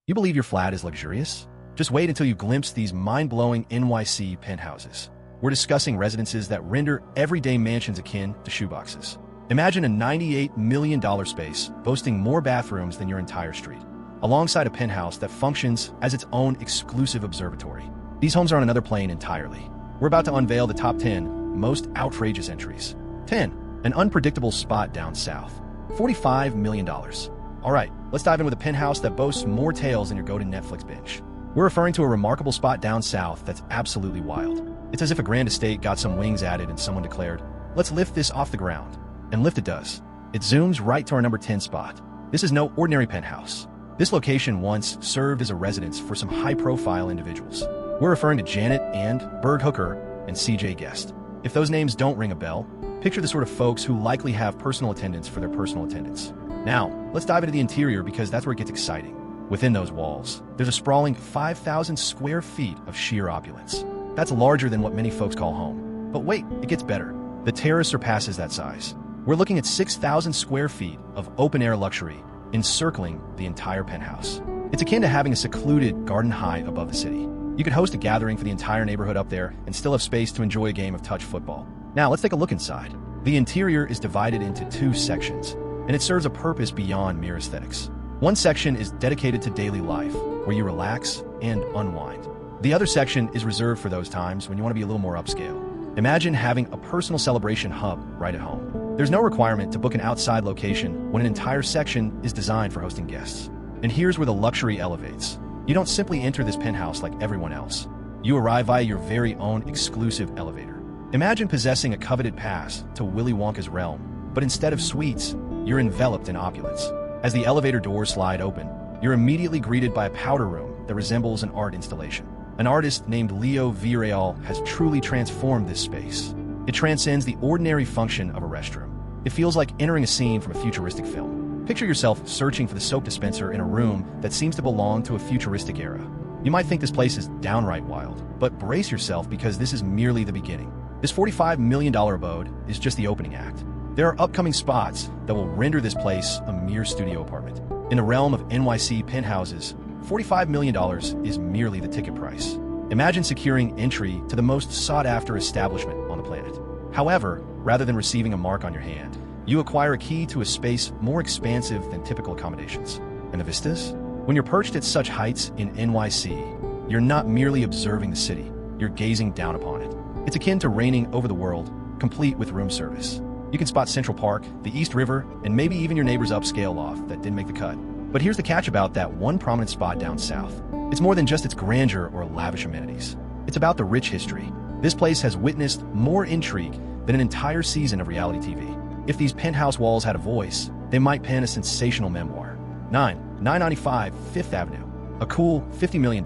You believe your flat is luxurious? Just wait until you glimpse these mind-blowing NYC penthouses. We're discussing residences that render everyday mansions akin to shoeboxes. Imagine a $98 million space boasting more bathrooms than your entire street, alongside a penthouse that functions as its own exclusive observatory. These homes are on another plane entirely. We're about to unveil the top 10 most outrageous entries. 10. An unpredictable spot down south. $45 million. All right, let's dive in with a penthouse that boasts more tales than your go-to Netflix binge. We're referring to a remarkable spot down south that's absolutely wild. It's as if a grand estate got some wings added and someone declared, "Let's lift this off the ground." And lift it does. It zooms right to our number 10 spot. This is no ordinary penthouse. This location once served as a residence for some high-profile individuals. We're referring to Janet and Berg Hooker and CJ Guest. If those names don't ring a bell, picture the sort of folks who likely have personal attendants for their personal attendants. Now, let's dive into the interior because that's where it gets exciting. Within those walls, there's a sprawling 5,000 square feet of sheer opulence. That's larger than what many folks call home. But wait, it gets better. The terrace surpasses that size. We're looking at 6,000 square feet of open-air luxury encircling the entire penthouse. It's akin to having a secluded garden high above the city. You could host a gathering for the entire neighborhood up there and still have space to enjoy a game of touch football. Now, let's take a look inside. The interior is divided into two sections, and it serves a purpose beyond mere aesthetics. One section is dedicated to daily life, where you relax and unwind. The other section is reserved for those times when you want to be a little more upscale. Imagine having a personal celebration hub right at home. There's no requirement to book an outside location when an entire section is designed for hosting guests. And here's where the luxury elevates. You don't simply enter this penthouse like everyone else. You arrive via your very own exclusive elevator. Imagine possessing a coveted pass to Willy Wonka's realm, but instead of suites, you're enveloped in opulence. As the elevator doors slide open, you're immediately greeted by a powder room that resembles an art installation. An artist named Leo Villarreal has truly transformed this space. It transcends the ordinary function of a restroom. It feels like entering a scene from a futuristic film. Picture yourself searching for the soap dispenser in a room that seems to belong to a futuristic era. You might think this place is downright wild, but brace yourself because this is merely the beginning. This $45 million abode is just the opening act. There are upcoming spots that will render this place a mere studio apartment. In the realm of NYC penthouses, $45 million is merely the ticket price. Imagine securing entry to the most sought-after establishment on the planet. However, rather than receiving a mark on your hand, you acquire a key to a space more expansive than typical accommodations. And the vistas? When you're perched at such heights in NYC, you're not merely observing the city, you're gazing down upon it. It's akin to reigning over the world, complete with room service. You can spot Central Park, the East River, and maybe even your neighbor's upscale loft that didn't make the cut. But here's the catch about that one prominent spot down south. It's more than just its grandeur or lavish amenities. It's about the rich history. This place has witnessed more intrigue than an entire season of reality TV. If these penthouse walls had a voice, they might pen a sensational memoir. 995 Fifth Avenue. A cool $50 million.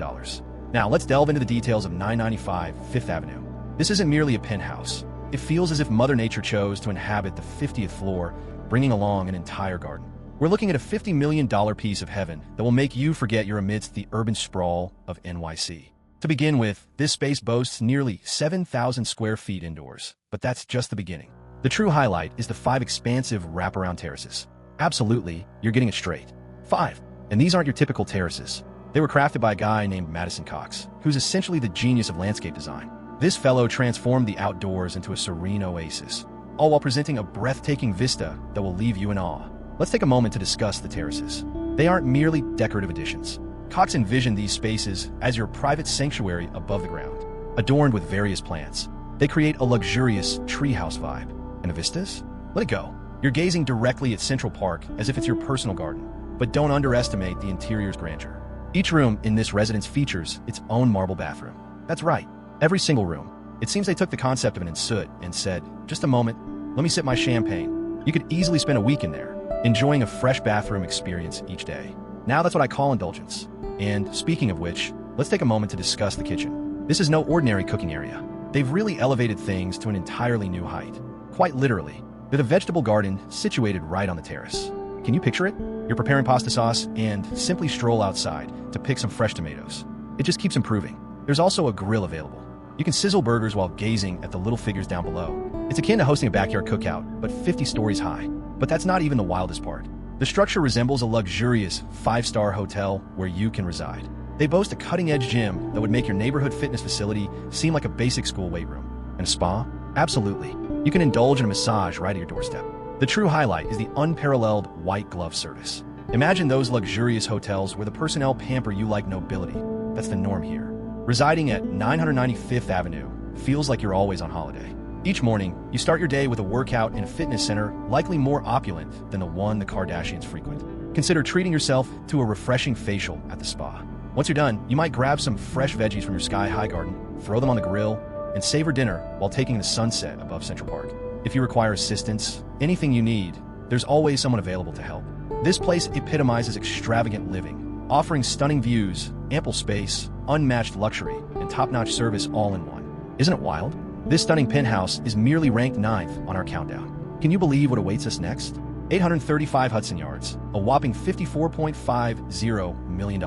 Now let's delve into the details of 995 Fifth Avenue. This isn't merely a penthouse. It feels as if Mother Nature chose to inhabit the 50th floor, bringing along an entire garden. We're looking at a $50 million piece of heaven that will make you forget you're amidst the urban sprawl of NYC. To begin with, this space boasts nearly 7,000 square feet indoors, but that's just the beginning. The true highlight is the 5 expansive wraparound terraces. Absolutely, you're getting it straight. 5. And these aren't your typical terraces. They were crafted by a guy named Madison Cox, who's essentially the genius of landscape design. This fellow transformed the outdoors into a serene oasis, all while presenting a breathtaking vista that will leave you in awe. Let's take a moment to discuss the terraces. They aren't merely decorative additions. Cox envisioned these spaces as your private sanctuary above the ground, adorned with various plants. They create a luxurious treehouse vibe. And the vistas? Let it go. You're gazing directly at Central Park as if it's your personal garden. But don't underestimate the interior's grandeur. Each room in this residence features its own marble bathroom. That's right, every single room. It seems they took the concept of an ensuite and said, just a moment, let me sip my champagne. You could easily spend a week in there, enjoying a fresh bathroom experience each day. Now that's what I call indulgence. And speaking of which, let's take a moment to discuss the kitchen. This is no ordinary cooking area. They've really elevated things to an entirely new height. Quite literally, they're the vegetable garden situated right on the terrace. Can you picture it? You're preparing pasta sauce and simply stroll outside to pick some fresh tomatoes. It just keeps improving. There's also a grill available. You can sizzle burgers while gazing at the little figures down below. It's akin to hosting a backyard cookout, but 50 stories high. But that's not even the wildest part. The structure resembles a luxurious 5-star hotel where you can reside. They boast a cutting-edge gym that would make your neighborhood fitness facility seem like a basic school weight room. And a spa? Absolutely. You can indulge in a massage right at your doorstep. The true highlight is the unparalleled white glove service. Imagine those luxurious hotels where the personnel pamper you like nobility. That's the norm here. Residing at 995th Avenue feels like you're always on holiday. Each morning, you start your day with a workout in a fitness center likely more opulent than the one the Kardashians frequent. Consider treating yourself to a refreshing facial at the spa. Once you're done, you might grab some fresh veggies from your sky-high garden, throw them on the grill, and savor dinner while taking the sunset above Central Park. If you require assistance, anything you need, there's always someone available to help. This place epitomizes extravagant living, offering stunning views, ample space, unmatched luxury, and top-notch service all in one. Isn't it wild? This stunning penthouse is merely ranked 9th on our countdown. Can you believe what awaits us next? 835 Hudson Yards, a whopping $54.50 million.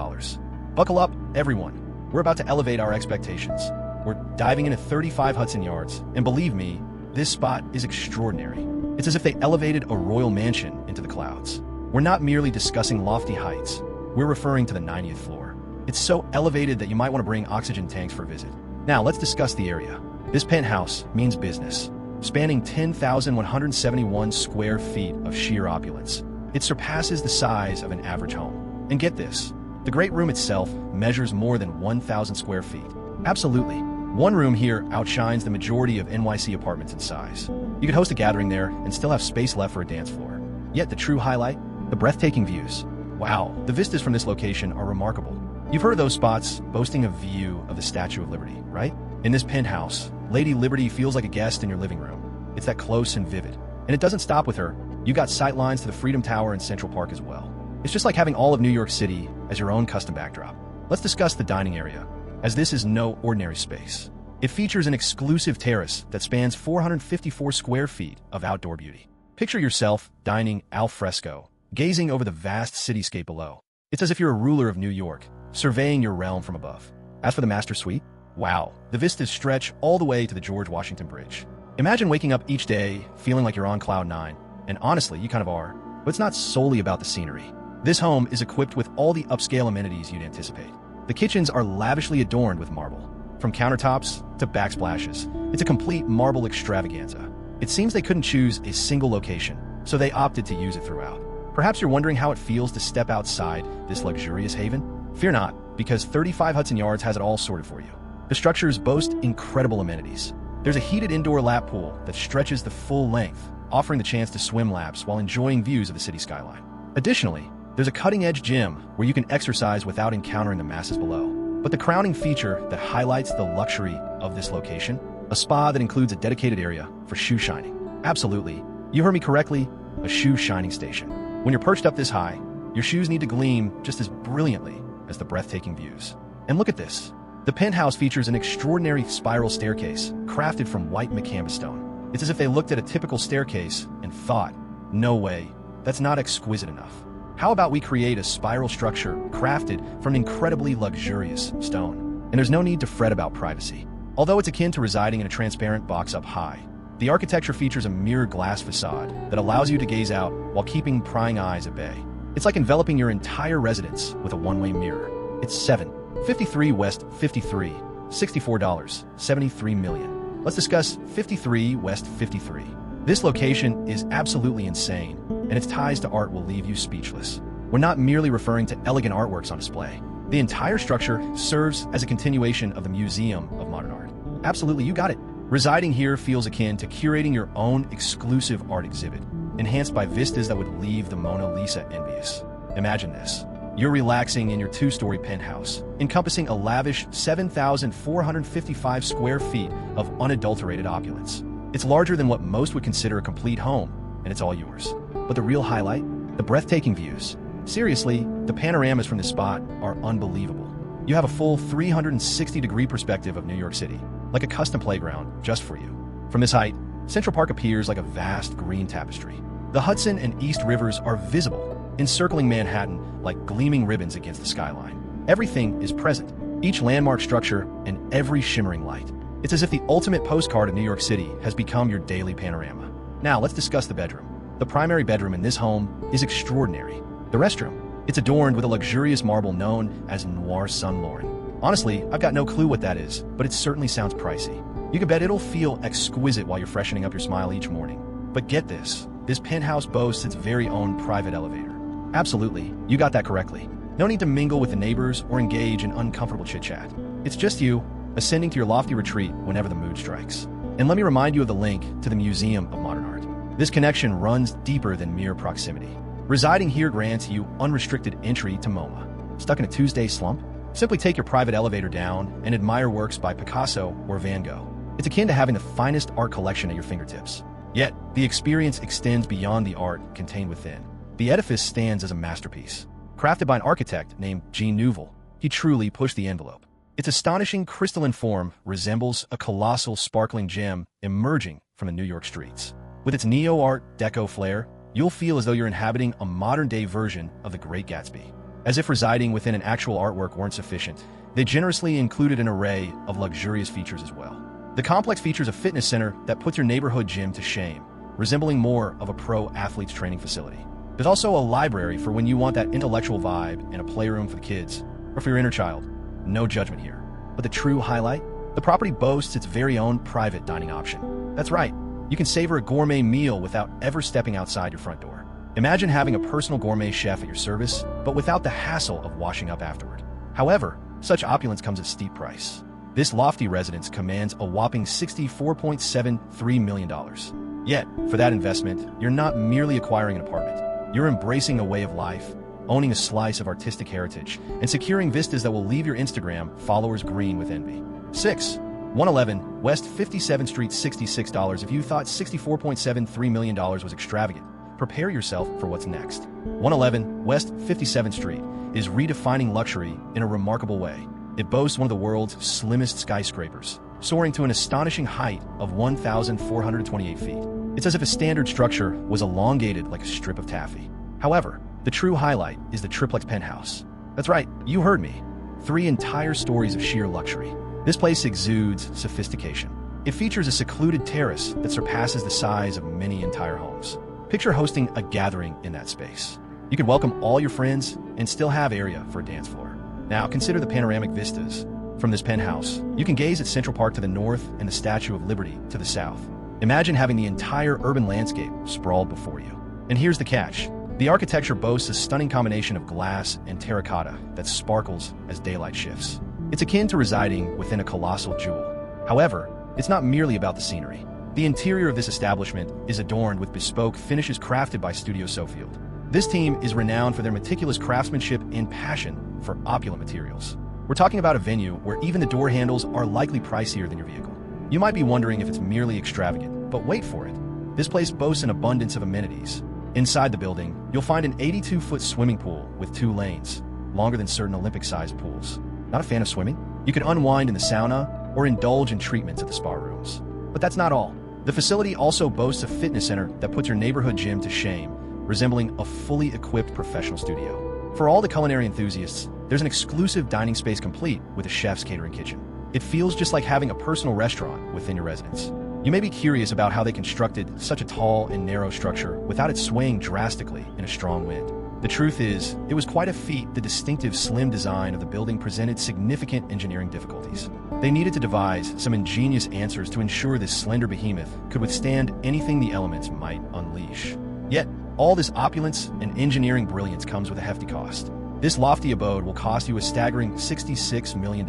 Buckle up, everyone. We're about to elevate our expectations. We're diving into 35 Hudson Yards, and believe me, this spot is extraordinary. It's as if they elevated a royal mansion into the clouds. We're not merely discussing lofty heights. We're referring to the 90th floor. It's so elevated that you might want to bring oxygen tanks for a visit. Now, let's discuss the area. This penthouse means business, spanning 10,171 square feet of sheer opulence. It surpasses the size of an average home. And get this, the great room itself measures more than 1,000 square feet. Absolutely. One room here outshines the majority of NYC apartments in size. You could host a gathering there and still have space left for a dance floor. Yet the true highlight? The breathtaking views. Wow, the vistas from this location are remarkable. You've heard of those spots boasting a view of the Statue of Liberty, right? In this penthouse, Lady Liberty feels like a guest in your living room. It's that close and vivid. And it doesn't stop with her. You got sight lines to the Freedom Tower and Central Park as well. It's just like having all of New York City as your own custom backdrop. Let's discuss the dining area, as this is no ordinary space. It features an exclusive terrace that spans 454 square feet of outdoor beauty. Picture yourself dining al fresco, gazing over the vast cityscape below. It's as if you're a ruler of New York, surveying your realm from above. As for the master suite, wow, the vistas stretch all the way to the George Washington Bridge. Imagine waking up each day feeling like you're on cloud 9, and honestly, you kind of are. But it's not solely about the scenery. This home is equipped with all the upscale amenities you'd anticipate. The kitchens are lavishly adorned with marble. From countertops to backsplashes, it's a complete marble extravaganza. It seems they couldn't choose a single location, so they opted to use it throughout. Perhaps you're wondering how it feels to step outside this luxurious haven? Fear not, because 35 Hudson Yards has it all sorted for you. The structures boast incredible amenities. There's a heated indoor lap pool that stretches the full length, offering the chance to swim laps while enjoying views of the city skyline. Additionally, there's a cutting-edge gym where you can exercise without encountering the masses below. But the crowning feature that highlights the luxury of this location, a spa that includes a dedicated area for shoe shining. Absolutely. You heard me correctly, a shoe shining station. When you're perched up this high, your shoes need to gleam just as brilliantly as the breathtaking views. And look at this. The penthouse features an extraordinary spiral staircase crafted from white macamba stone. It's as if they looked at a typical staircase and thought, no way, that's not exquisite enough. How about we create a spiral structure crafted from an incredibly luxurious stone? And there's no need to fret about privacy. Although it's akin to residing in a transparent box up high, the architecture features a mirror glass facade that allows you to gaze out while keeping prying eyes at bay. It's like enveloping your entire residence with a one-way mirror. It's 753 West 53, $64, 73 million. Let's discuss 53 West 53. This location is absolutely insane, and its ties to art will leave you speechless. We're not merely referring to elegant artworks on display. The entire structure serves as a continuation of the Museum of Modern Art. Absolutely, you got it. Residing here feels akin to curating your own exclusive art exhibit, enhanced by vistas that would leave the Mona Lisa envious. Imagine this. You're relaxing in your 2-story penthouse, encompassing a lavish 7,455 square feet of unadulterated opulence. It's larger than what most would consider a complete home, and it's all yours. But the real highlight? The breathtaking views. Seriously, the panoramas from this spot are unbelievable. You have a full 360-degree perspective of New York City, like a custom playground just for you. From this height, Central Park appears like a vast green tapestry. The Hudson and East Rivers are visible, encircling Manhattan like gleaming ribbons against the skyline. Everything is present, each landmark structure and every shimmering light. It's as if the ultimate postcard of New York City has become your daily panorama. Now, let's discuss the bedroom. The primary bedroom in this home is extraordinary. The restroom. It's adorned with a luxurious marble known as Noir Sun Lauren. Honestly, I've got no clue what that is, but it certainly sounds pricey. You can bet it'll feel exquisite while you're freshening up your smile each morning. But get this penthouse boasts its very own private elevator. Absolutely, you got that correctly. No need to mingle with the neighbors or engage in uncomfortable chit-chat. It's just you, ascending to your lofty retreat whenever the mood strikes. And let me remind you of the link to the Museum of Modern Art. This connection runs deeper than mere proximity. Residing here grants you unrestricted entry to MoMA. Stuck in a Tuesday slump? Simply take your private elevator down and admire works by Picasso or Van Gogh. It's akin to having the finest art collection at your fingertips. Yet, the experience extends beyond the art contained within. The edifice stands as a masterpiece. Crafted by an architect named Jean Nouvel, he truly pushed the envelope. Its astonishing crystalline form resembles a colossal sparkling gem emerging from the New York streets. With its neo-art deco flair, you'll feel as though you're inhabiting a modern-day version of The Great Gatsby. As if residing within an actual artwork weren't sufficient, they generously included an array of luxurious features as well. The complex features a fitness center that puts your neighborhood gym to shame, resembling more of a pro athlete's training facility. There's also a library for when you want that intellectual vibe and a playroom for the kids, or for your inner child. No judgment here. But the true highlight? The property boasts its very own private dining option. That's right, you can savor a gourmet meal without ever stepping outside your front door. Imagine having a personal gourmet chef at your service, but without the hassle of washing up afterward. However, such opulence comes at a steep price. This lofty residence commands a whopping $64.73 million. Yet, for that investment, you're not merely acquiring an apartment. You're embracing a way of life, owning a slice of artistic heritage, and securing vistas that will leave your Instagram followers green with envy. 6. 111 West 57th Street, $66. If you thought $64.73 million was extravagant, prepare yourself for what's next. 111 West 57th Street is redefining luxury in a remarkable way. It boasts one of the world's slimmest skyscrapers, soaring to an astonishing height of 1,428 feet. It's as if a standard structure was elongated like a strip of taffy. However, the true highlight is the triplex penthouse. That's right, you heard me. 3 entire stories of sheer luxury. This place exudes sophistication. It features a secluded terrace that surpasses the size of many entire homes. Picture hosting a gathering in that space. You could welcome all your friends and still have area for a dance floor. Now consider the panoramic vistas. From this penthouse, you can gaze at Central Park to the north and the Statue of Liberty to the south. Imagine having the entire urban landscape sprawled before you. And here's the catch. The architecture boasts a stunning combination of glass and terracotta that sparkles as daylight shifts. It's akin to residing within a colossal jewel. However, it's not merely about the scenery. The interior of this establishment is adorned with bespoke finishes crafted by Studio Sofield. This team is renowned for their meticulous craftsmanship and passion for opulent materials. We're talking about a venue where even the door handles are likely pricier than your vehicle. You might be wondering if it's merely extravagant, but wait for it. This place boasts an abundance of amenities. Inside the building, you'll find an 82-foot swimming pool with 2 lanes, longer than certain Olympic-sized pools. Not a fan of swimming? You can unwind in the sauna or indulge in treatments at the spa rooms. But that's not all. The facility also boasts a fitness center that puts your neighborhood gym to shame, resembling a fully equipped professional studio. For all the culinary enthusiasts, there's an exclusive dining space complete with a chef's catering kitchen. It feels just like having a personal restaurant within your residence. You may be curious about how they constructed such a tall and narrow structure without it swaying drastically in a strong wind. The truth is, it was quite a feat. The distinctive slim design of the building presented significant engineering difficulties. They needed to devise some ingenious answers to ensure this slender behemoth could withstand anything the elements might unleash. Yet, all this opulence and engineering brilliance comes with a hefty cost. This lofty abode will cost you a staggering $66 million.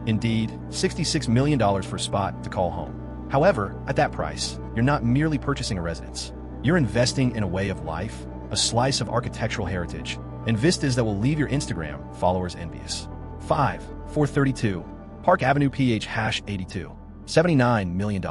Indeed, $66 million for a spot to call home. However, at that price, you're not merely purchasing a residence. You're investing in a way of life, a slice of architectural heritage, and vistas that will leave your Instagram followers envious. 5. 432 Park Avenue PH #82. $79 million.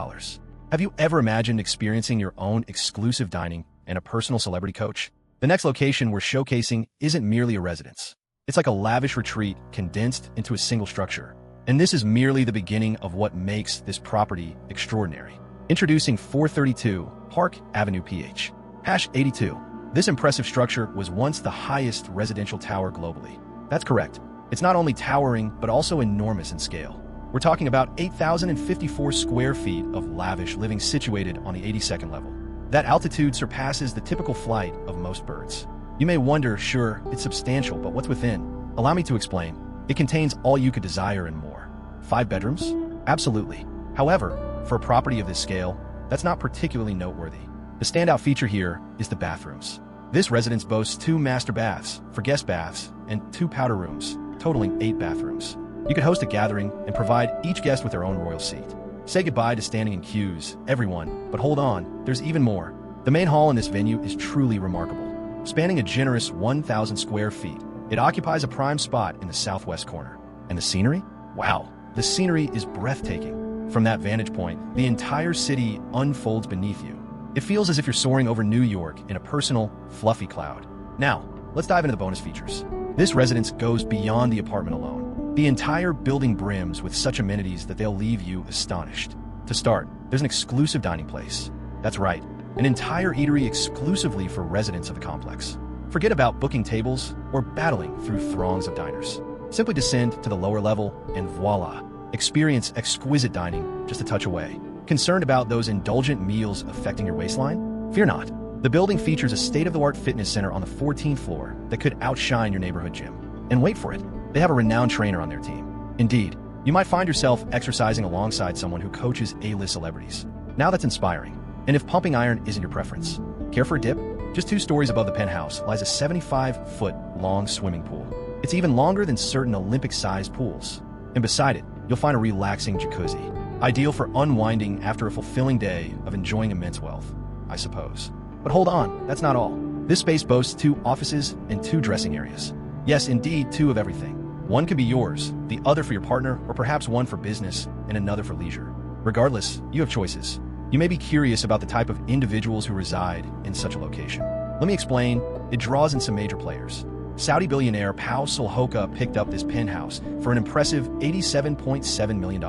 Have you ever imagined experiencing your own exclusive dining and a personal celebrity coach? The next location we're showcasing isn't merely a residence. It's like a lavish retreat condensed into a single structure. And this is merely the beginning of what makes this property extraordinary. Introducing 432 Park Avenue PH #82. This impressive structure was once the highest residential tower globally. That's correct. It's not only towering, but also enormous in scale. We're talking about 8,054 square feet of lavish living situated on the 82nd level. That altitude surpasses the typical flight of most birds. You may wonder, sure, it's substantial, but what's within? Allow me to explain. It contains all you could desire and more. 5 bedrooms? Absolutely. However, for a property of this scale, that's not particularly noteworthy. The standout feature here is the bathrooms. This residence boasts 2 master baths for guest baths and 2 powder rooms, totaling 8 bathrooms. You could host a gathering and provide each guest with their own royal seat. Say goodbye to standing in queues, everyone, but hold on, there's even more. The main hall in this venue is truly remarkable. Spanning a generous 1,000 square feet, it occupies a prime spot in the southwest corner. And the scenery? Wow, the scenery is breathtaking. From that vantage point, the entire city unfolds beneath you. It feels as if you're soaring over New York in a personal, fluffy cloud. Now, let's dive into the bonus features. This residence goes beyond the apartment alone. The entire building brims with such amenities that they'll leave you astonished. To start, there's an exclusive dining place. That's right, an entire eatery exclusively for residents of the complex. Forget about booking tables or battling through throngs of diners. Simply descend to the lower level and voila, experience exquisite dining just a touch away. Concerned about those indulgent meals affecting your waistline? Fear not. The building features a state-of-the-art fitness center on the 14th floor that could outshine your neighborhood gym. And wait for it, they have a renowned trainer on their team. Indeed, you might find yourself exercising alongside someone who coaches A-list celebrities. Now that's inspiring. And if pumping iron isn't your preference, care for a dip? Just 2 stories above the penthouse lies a 75-foot-long swimming pool. It's even longer than certain Olympic-sized pools. And beside it, you'll find a relaxing jacuzzi, ideal for unwinding after a fulfilling day of enjoying immense wealth, I suppose. But hold on, that's not all. This space boasts 2 offices and 2 dressing areas. Yes, indeed, 2 of everything. One can be yours, the other for your partner, or perhaps one for business and another for leisure. Regardless, you have choices. You may be curious about the type of individuals who reside in such a location. Let me explain. It draws in some major players. Saudi billionaire Pau Sulhoka picked up this penthouse for an impressive $87.7 million.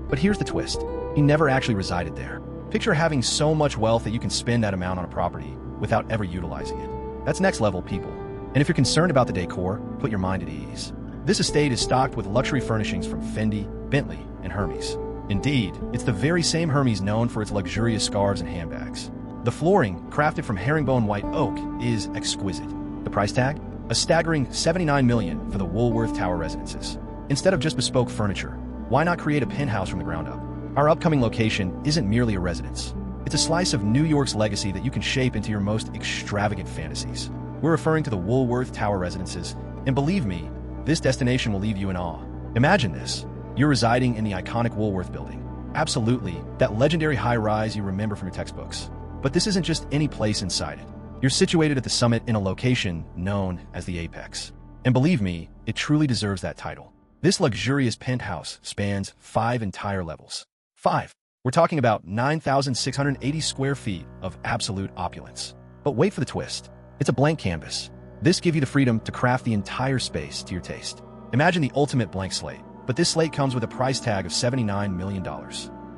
But here's the twist. He never actually resided there. Picture having so much wealth that you can spend that amount on a property without ever utilizing it. That's next level, people. And if you're concerned about the decor, put your mind at ease. This estate is stocked with luxury furnishings from Fendi, Bentley, and Hermes. Indeed, it's the very same Hermes known for its luxurious scarves and handbags. The flooring, crafted from herringbone white oak, is exquisite. The price tag? A staggering $79 million for the Woolworth Tower residences. Instead of just bespoke furniture, why not create a penthouse from the ground up? Our upcoming location isn't merely a residence. It's a slice of New York's legacy that you can shape into your most extravagant fantasies. We're referring to the Woolworth Tower residences, and believe me, this destination will leave you in awe. Imagine this. You're residing in the iconic Woolworth building. Absolutely, that legendary high-rise you remember from your textbooks. But this isn't just any place inside it. You're situated at the summit in a location known as the Apex. And believe me, it truly deserves that title. This luxurious penthouse spans 5 entire levels. 5. We're talking about 9,680 square feet of absolute opulence. But wait for the twist. It's a blank canvas. This gives you the freedom to craft the entire space to your taste. Imagine the ultimate blank slate, but this slate comes with a price tag of $79 million.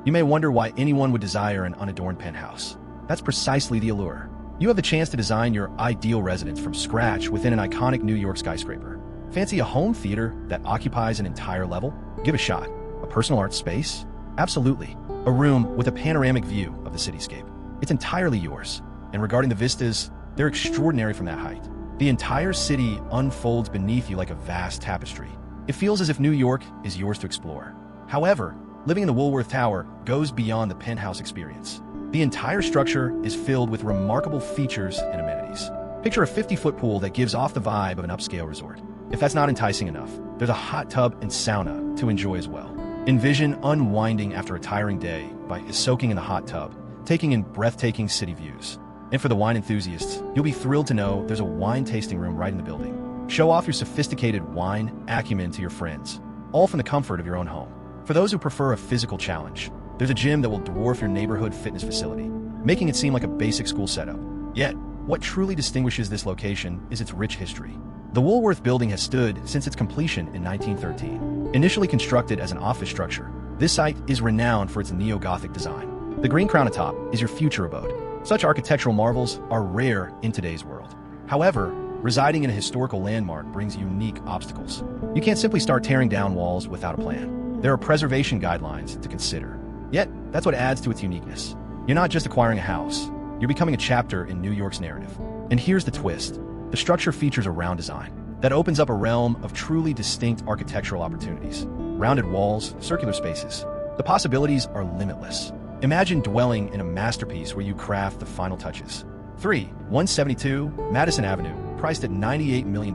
You may wonder why anyone would desire an unadorned penthouse. That's precisely the allure. You have the chance to design your ideal residence from scratch within an iconic New York skyscraper. Fancy a home theater that occupies an entire level? Give it a shot. A personal art space? Absolutely. A room with a panoramic view of the cityscape. It's entirely yours. And regarding the vistas, they're extraordinary from that height. The entire city unfolds beneath you like a vast tapestry. It feels as if New York is yours to explore. However, living in the Woolworth Tower goes beyond the penthouse experience. The entire structure is filled with remarkable features and amenities. Picture a 50-foot pool that gives off the vibe of an upscale resort. If that's not enticing enough, there's a hot tub and sauna to enjoy as well. Envision unwinding after a tiring day by soaking in the hot tub, taking in breathtaking city views. And for the wine enthusiasts, you'll be thrilled to know there's a wine tasting room right in the building. Show off your sophisticated wine acumen to your friends, all from the comfort of your own home. For those who prefer a physical challenge, there's a gym that will dwarf your neighborhood fitness facility, making it seem like a basic school setup. Yet, what truly distinguishes this location is its rich history. The Woolworth building has stood since its completion in 1913. Initially constructed as an office structure, this site is renowned for its neo-Gothic design. The green crown atop is your future abode. Such architectural marvels are rare in today's world. However, residing in a historical landmark brings unique obstacles. You can't simply start tearing down walls without a plan. There are preservation guidelines to consider. Yet, that's what adds to its uniqueness. You're not just acquiring a house. You're becoming a chapter in New York's narrative. And here's the twist. The structure features a round design that opens up a realm of truly distinct architectural opportunities. Rounded walls, circular spaces. The possibilities are limitless. Imagine dwelling in a masterpiece where you craft the final touches. 172 Madison Avenue, priced at $98 million.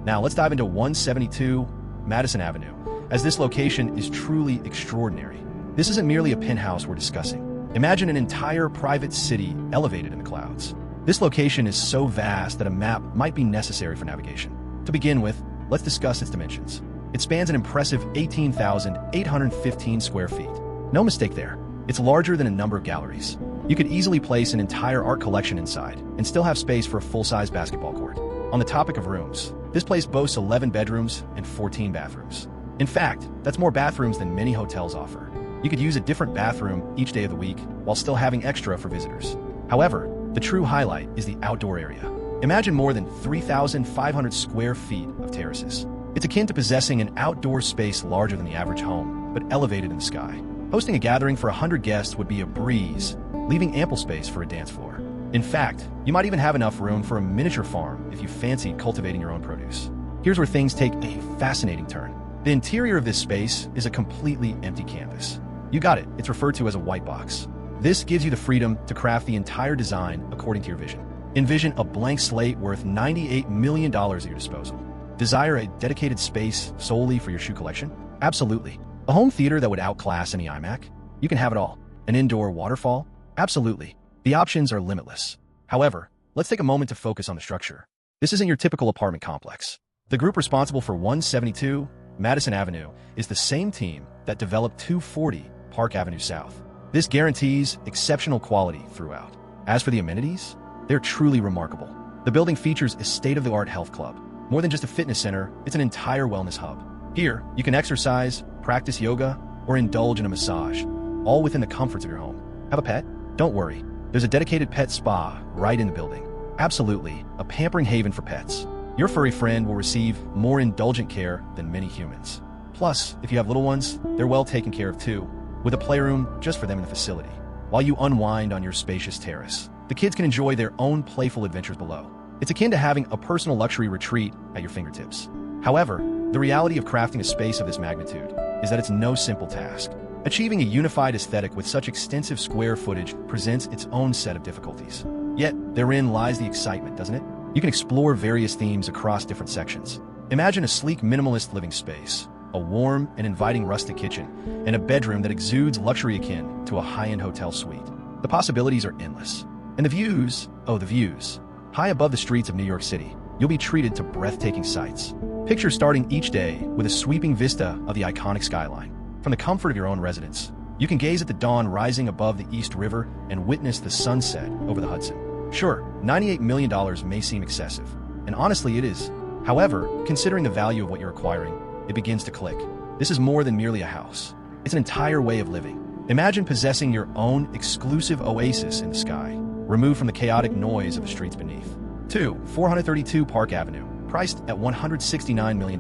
Now let's dive into 172 Madison Avenue, as this location is truly extraordinary. This isn't merely a penthouse we're discussing. Imagine an entire private city elevated in the clouds. This location is so vast that a map might be necessary for navigation. To begin with, let's discuss its dimensions. It spans an impressive 18,815 square feet. No mistake there. It's larger than a number of galleries. You could easily place an entire art collection inside and still have space for a full-size basketball court. On the topic of rooms, this place boasts 11 bedrooms and 14 bathrooms. In fact, that's more bathrooms than many hotels offer. You could use a different bathroom each day of the week while still having extra for visitors. However, the true highlight is the outdoor area. Imagine more than 3,500 square feet of terraces. It's akin to possessing an outdoor space larger than the average home, but elevated in the sky. Hosting a gathering for 100 guests would be a breeze, leaving ample space for a dance floor. In fact, you might even have enough room for a miniature farm if you fancied cultivating your own produce. Here's where things take a fascinating turn. The interior of this space is a completely empty canvas. You got it, it's referred to as a white box. This gives you the freedom to craft the entire design according to your vision. Envision a blank slate worth $98 million at your disposal. Desire a dedicated space solely for your shoe collection? Absolutely. A home theater that would outclass any iMac? You can have it all. An indoor waterfall? Absolutely. The options are limitless. However, let's take a moment to focus on the structure. This isn't your typical apartment complex. The group responsible for 172 Madison Avenue is the same team that developed 240 Park Avenue South. This guarantees exceptional quality throughout. As for the amenities, they're truly remarkable. The building features a state-of-the-art health club. More than just a fitness center, it's an entire wellness hub. Here, you can exercise, practice yoga, or indulge in a massage, all within the comforts of your home. Have a pet? Don't worry. There's a dedicated pet spa right in the building. Absolutely, a pampering haven for pets. Your furry friend will receive more indulgent care than many humans. Plus, if you have little ones, they're well taken care of too, with a playroom just for them in the facility. While you unwind on your spacious terrace, the kids can enjoy their own playful adventures below. It's akin to having a personal luxury retreat at your fingertips. However, the reality of crafting a space of this magnitude is that it's no simple task. Achieving a unified aesthetic with such extensive square footage presents its own set of difficulties. Yet, therein lies the excitement, doesn't it? You can explore various themes across different sections. Imagine a sleek minimalist living space, a warm and inviting rustic kitchen, and a bedroom that exudes luxury akin to a high-end hotel suite. The possibilities are endless. And the views, oh the views. High above the streets of New York City, you'll be treated to breathtaking sights. Picture starting each day with a sweeping vista of the iconic skyline. From the comfort of your own residence, you can gaze at the dawn rising above the East River and witness the sunset over the Hudson. Sure, $98 million may seem excessive, and honestly it is. However, considering the value of what you're acquiring, it begins to click. This is more than merely a house. It's an entire way of living. Imagine possessing your own exclusive oasis in the sky, removed from the chaotic noise of the streets beneath. 432 Park Avenue, priced at $169 million.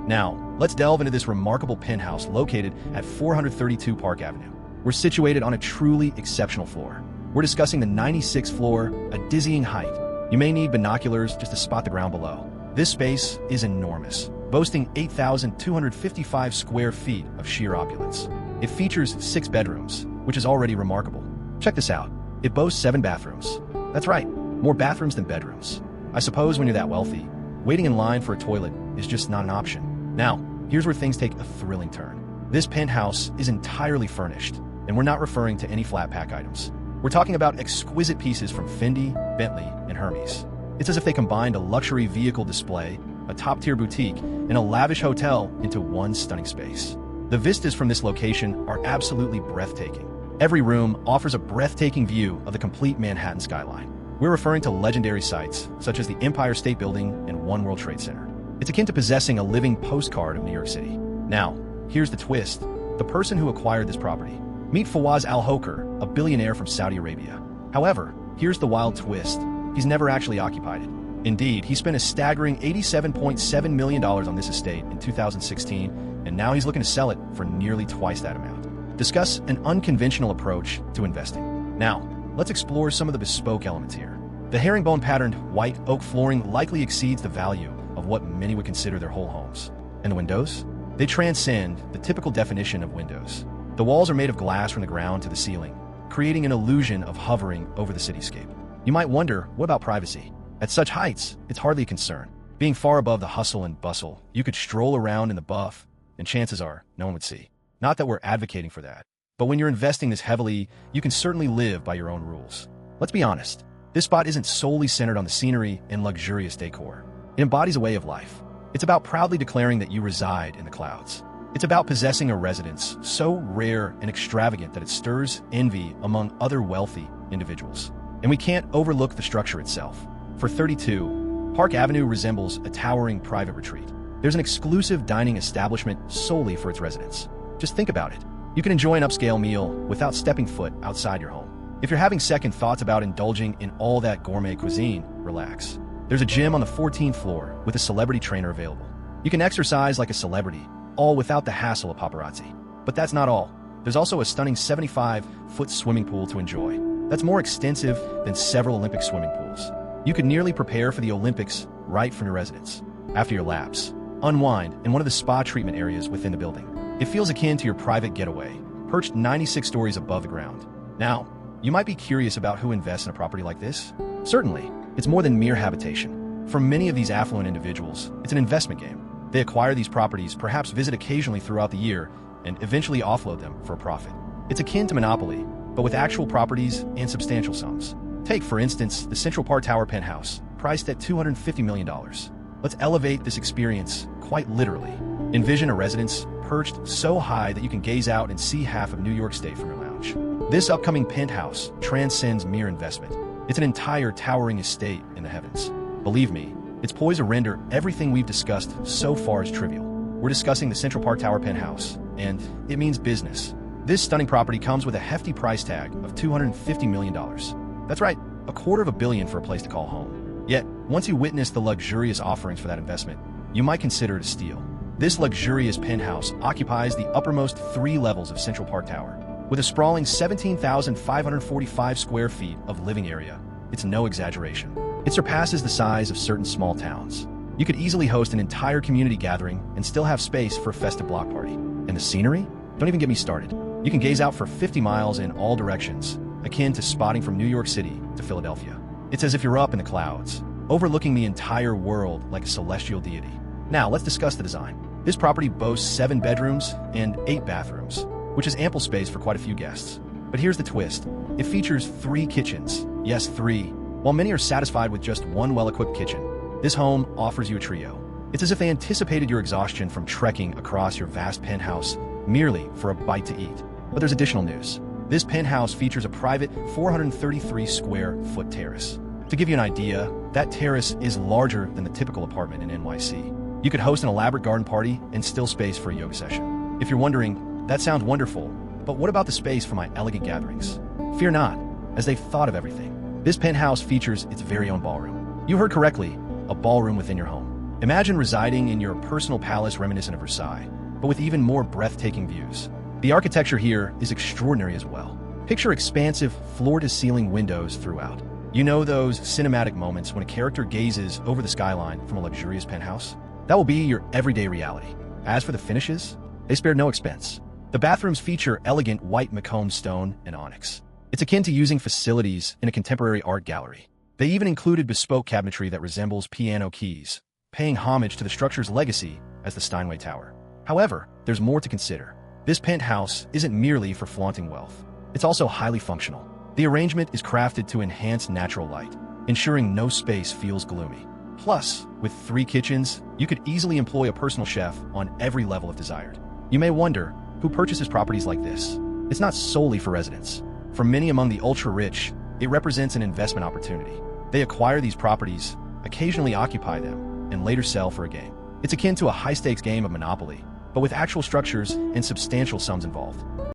Now, let's delve into this remarkable penthouse located at 432 Park Avenue. We're situated on a truly exceptional floor. We're discussing the 96th floor, a dizzying height. You may need binoculars just to spot the ground below. This space is enormous, boasting 8,255 square feet of sheer opulence. It features 6 bedrooms, which is already remarkable. Check this out. It boasts 7 bathrooms. That's right, more bathrooms than bedrooms. I suppose when you're that wealthy, waiting in line for a toilet is just not an option. Now, here's where things take a thrilling turn. This penthouse is entirely furnished, and we're not referring to any flat pack items. We're talking about exquisite pieces from Fendi, Bentley, and Hermes. It's as if they combined a luxury vehicle display, a top-tier boutique, and a lavish hotel into one stunning space. The vistas from this location are absolutely breathtaking. Every room offers a breathtaking view of the complete Manhattan skyline. We're referring to legendary sites, such as the Empire State Building and One World Trade Center. It's akin to possessing a living postcard of New York City. Now, here's the twist. The person who acquired this property. Meet Fawaz Al-Hoker, a billionaire from Saudi Arabia. However, here's the wild twist. He's never actually occupied it. Indeed, he spent a staggering $87.7 million on this estate in 2016, and now he's looking to sell it for nearly twice that amount. Discuss an unconventional approach to investing. Now, let's explore some of the bespoke elements here. The herringbone-patterned white oak flooring likely exceeds the value of what many would consider their whole homes. And the windows? They transcend the typical definition of windows. The walls are made of glass from the ground to the ceiling, creating an illusion of hovering over the cityscape. You might wonder, what about privacy? At such heights, it's hardly a concern. Being far above the hustle and bustle, you could stroll around in the buff, and chances are no one would see. Not that we're advocating for that, but when you're investing this heavily, you can certainly live by your own rules. Let's be honest, this spot isn't solely centered on the scenery and luxurious decor. It embodies a way of life. It's about proudly declaring that you reside in the clouds. It's about possessing a residence so rare and extravagant that it stirs envy among other wealthy individuals. And we can't overlook the structure itself. For 32, Park Avenue resembles a towering private retreat. There's an exclusive dining establishment solely for its residents. Just think about it. You can enjoy an upscale meal without stepping foot outside your home. If you're having second thoughts about indulging in all that gourmet cuisine, relax. There's a gym on the 14th floor with a celebrity trainer available. You can exercise like a celebrity, all without the hassle of paparazzi. But that's not all. There's also a stunning 75-foot swimming pool to enjoy. That's more extensive than several Olympic swimming pools. You could nearly prepare for the Olympics right from your residence. After your laps, unwind in one of the spa treatment areas within the building. It feels akin to your private getaway, perched 96 stories above the ground. Now, you might be curious about who invests in a property like this. Certainly, it's more than mere habitation. For many of these affluent individuals, it's an investment game. They acquire these properties, perhaps visit occasionally throughout the year, and eventually offload them for a profit. It's akin to Monopoly, but with actual properties and substantial sums. Take, for instance, the Central Park Tower penthouse, priced at $250 million. Let's elevate this experience quite literally. Envision a residence perched so high that you can gaze out and see half of New York State from your lounge. This upcoming penthouse transcends mere investment. It's an entire towering estate in the heavens. Believe me, it's poised to render everything we've discussed so far as trivial. We're discussing the Central Park Tower penthouse, and it means business. This stunning property comes with a hefty price tag of $250 million. That's right, $250 million for a place to call home. Yet, once you witness the luxurious offerings for that investment, you might consider it a steal. This luxurious penthouse occupies the uppermost 3 levels of Central Park Tower. With a sprawling 17,545 square feet of living area, it's no exaggeration. It surpasses the size of certain small towns. You could easily host an entire community gathering and still have space for a festive block party. And the scenery? Don't even get me started. You can gaze out for 50 miles in all directions, akin to spotting from New York City to Philadelphia. It's as if you're up in the clouds, overlooking the entire world like a celestial deity. Now, let's discuss the design. This property boasts 7 bedrooms and 8 bathrooms, which is ample space for quite a few guests. But here's the twist. It features 3 kitchens. Yes, 3. While many are satisfied with just one well-equipped kitchen, this home offers you a trio. It's as if they anticipated your exhaustion from trekking across your vast penthouse merely for a bite to eat. But there's additional news. This penthouse features a private 433 square foot terrace. To give you an idea, that terrace is larger than the typical apartment in NYC. You could host an elaborate garden party and still space for a yoga session. If you're wondering, that sounds wonderful, but what about the space for my elegant gatherings? Fear not, as they've thought of everything. This penthouse features its very own ballroom. You heard correctly, a ballroom within your home. Imagine residing in your personal palace reminiscent of Versailles, but with even more breathtaking views. The architecture here is extraordinary as well. Picture expansive floor-to-ceiling windows throughout. You know those cinematic moments when a character gazes over the skyline from a luxurious penthouse? That will be your everyday reality. As for the finishes, they spared no expense. The bathrooms feature elegant white macomb stone and onyx. It's akin to using facilities in a contemporary art gallery. They even included bespoke cabinetry that resembles piano keys, paying homage to the structure's legacy as the Steinway Tower. However, there's more to consider. This penthouse isn't merely for flaunting wealth. It's also highly functional. The arrangement is crafted to enhance natural light, ensuring no space feels gloomy. Plus, with 3 kitchens, you could easily employ a personal chef on every level if desired. You may wonder, who purchases properties like this? It's not solely for residents. For many among the ultra-rich, it represents an investment opportunity. They acquire these properties, occasionally occupy them, and later sell for a gain. It's akin to a high-stakes game of Monopoly, but with actual structures and substantial sums involved.